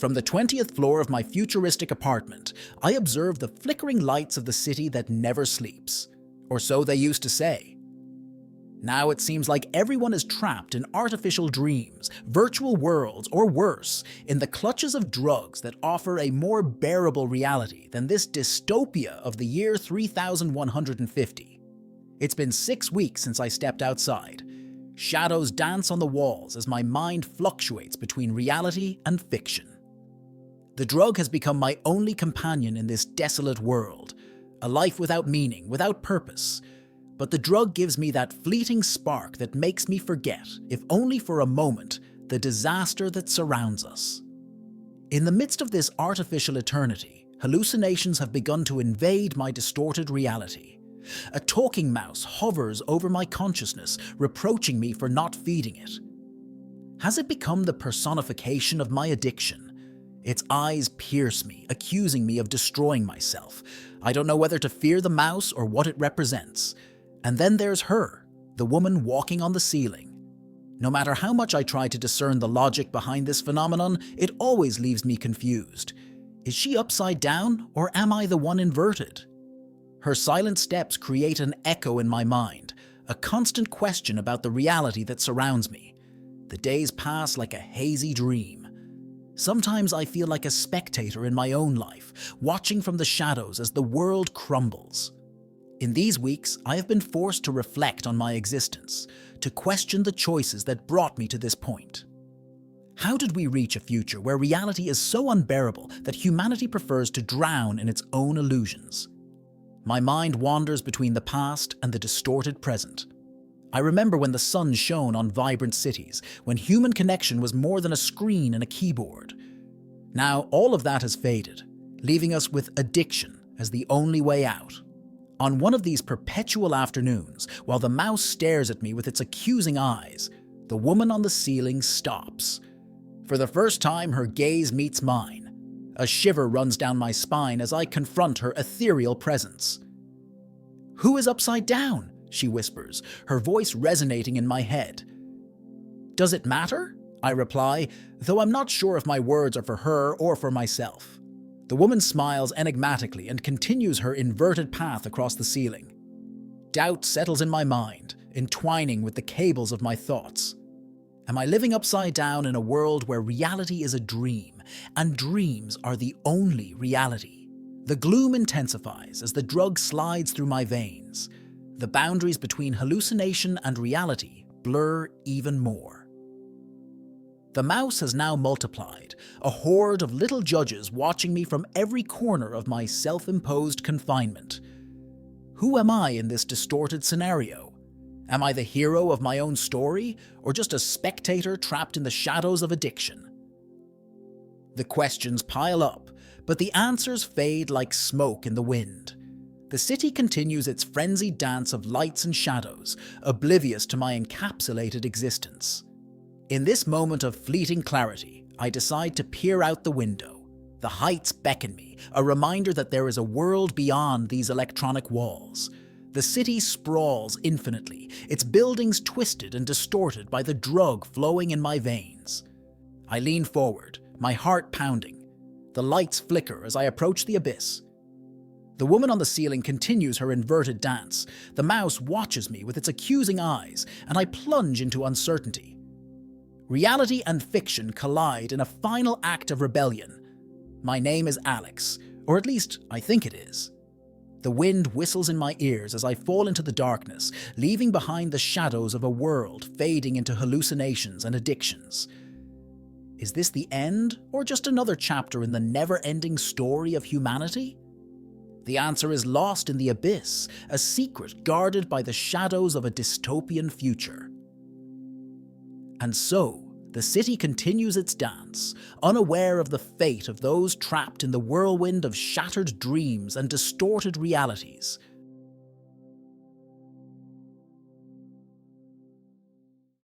From the 20th floor of my futuristic apartment, I observe the flickering lights of the city that never sleeps. Or so they used to say. Now it seems like everyone is trapped in artificial dreams, virtual worlds, or worse, in the clutches of drugs that offer a more bearable reality than this dystopia of the year 3150. It's been 6 weeks since I stepped outside. Shadows dance on the walls as my mind fluctuates between reality and fiction. The drug has become my only companion in this desolate world, a life without meaning, without purpose. But the drug gives me that fleeting spark that makes me forget, if only for a moment, the disaster that surrounds us. In the midst of this artificial eternity, hallucinations have begun to invade my distorted reality. A talking mouse hovers over my consciousness, reproaching me for not feeding it. Has it become the personification of my addiction? Its eyes pierce me, accusing me of destroying myself. I don't know whether to fear the mouse or what it represents. And then there's her, the woman walking on the ceiling. No matter how much I try to discern the logic behind this phenomenon, it always leaves me confused. Is she upside down, or am I the one inverted? Her silent steps create an echo in my mind, a constant question about the reality that surrounds me. The days pass like a hazy dream. Sometimes I feel like a spectator in my own life, watching from the shadows as the world crumbles. In these weeks, I have been forced to reflect on my existence, to question the choices that brought me to this point. How did we reach a future where reality is so unbearable that humanity prefers to drown in its own illusions? My mind wanders between the past and the distorted present. I remember when the sun shone on vibrant cities, when human connection was more than a screen and a keyboard. Now, all of that has faded, leaving us with addiction as the only way out. On one of these perpetual afternoons, while the mouse stares at me with its accusing eyes, the woman on the ceiling stops. For the first time, her gaze meets mine. A shiver runs down my spine as I confront her ethereal presence. "Who is upside down?" she whispers, her voice resonating in my head. "Does it matter?" I reply, though I'm not sure if my words are for her or for myself. The woman smiles enigmatically and continues her inverted path across the ceiling. Doubt settles in my mind, entwining with the cables of my thoughts. Am I living upside down in a world where reality is a dream, and dreams are the only reality? The gloom intensifies as the drug slides through my veins. The boundaries between hallucination and reality blur even more. The mouse has now multiplied, a horde of little judges watching me from every corner of my self-imposed confinement. Who am I in this distorted scenario? Am I the hero of my own story, or just a spectator trapped in the shadows of addiction? The questions pile up, but the answers fade like smoke in the wind. The city continues its frenzied dance of lights and shadows, oblivious to my encapsulated existence. In this moment of fleeting clarity, I decide to peer out the window. The heights beckon me, a reminder that there is a world beyond these electronic walls. The city sprawls infinitely, its buildings twisted and distorted by the drug flowing in my veins. I lean forward, my heart pounding. The lights flicker as I approach the abyss. The woman on the ceiling continues her inverted dance. The mouse watches me with its accusing eyes, and I plunge into uncertainty. Reality and fiction collide in a final act of rebellion. My name is Alex, or at least I think it is. The wind whistles in my ears as I fall into the darkness, leaving behind the shadows of a world fading into hallucinations and addictions. Is this the end, or just another chapter in the never-ending story of humanity? The answer is lost in the abyss, a secret guarded by the shadows of a dystopian future. And so, the city continues its dance, unaware of the fate of those trapped in the whirlwind of shattered dreams and distorted realities.